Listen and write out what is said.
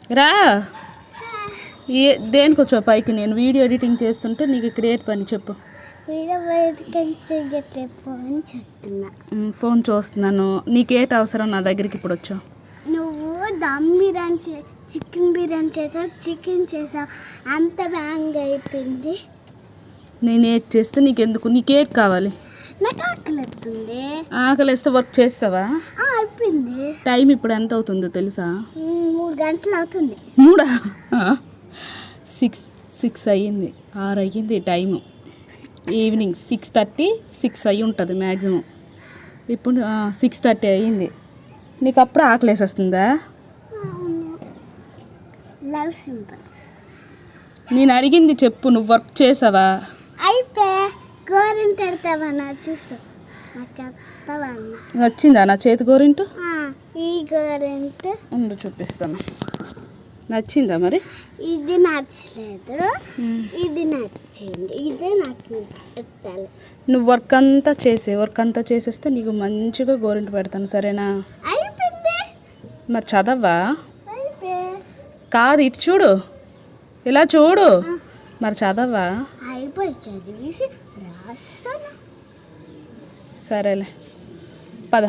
రా. దేనికి వచ్చావు పైకి? నేను వీడియో ఎడిటింగ్ చేస్తుంటే నీకు ఇక్కడ ఏంటి పని చెప్పు. ఫోన్ చూస్తున్నాను. నీకేటి అవసరం నా దగ్గరికి ఇప్పుడు వచ్చావు? నువ్వు దమ్ బిర్యానీ చికెన్ బిర్యానీ చేసావు, చికెన్ చేసావు, అంత బ్యాంగ్ అయిపోయింది. నేను ఏది చేస్తే నీకెందుకు? నీకేటి కావాలి? నాకు ఆకలిస్తుంది. ఆకలిస్తే వర్క్ చేస్తావా? అయిపోయింది. టైం ఇప్పుడు ఎంత అవుతుందో తెలుసా? 3 గంటలు అవుతుంది. 3? 6 అయ్యింది. 6 అయ్యింది టైము. ఈవినింగ్ 6:30, 6 అయ్యి ఉంటుంది మ్యాక్సిమం. ఇప్పుడు 6:30 అయ్యింది. నీకు అప్పుడు ఆకలేసేస్తుందా? Love symbols. నేను అడిగింది చెప్పు. నువ్వు వర్క్ చేసావా? అయితే గోరింట ఎడతావన్నా చూస్తూ నచ్చిందా నా చేతి గోరింటు? ఈ గోరింట ఉండు చూపిస్తాను. నచ్చిందా మరి? ఇది నచ్చలేదు, ఇది నచ్చింది. ఇదే నాకు పెట్టాలి. నువ్వు వర్క్ అంతా చేసేస్తే నీకు మంచిగా గోరింట పెడతాను, సరేనా? అయిపోయింది. మరి చదవా? కాదు, ఇటు చూడు, ఇలా చూడు. మరి చదవా? అయిపోయి చదివేసి రాస్తాను. సరేలే, పద.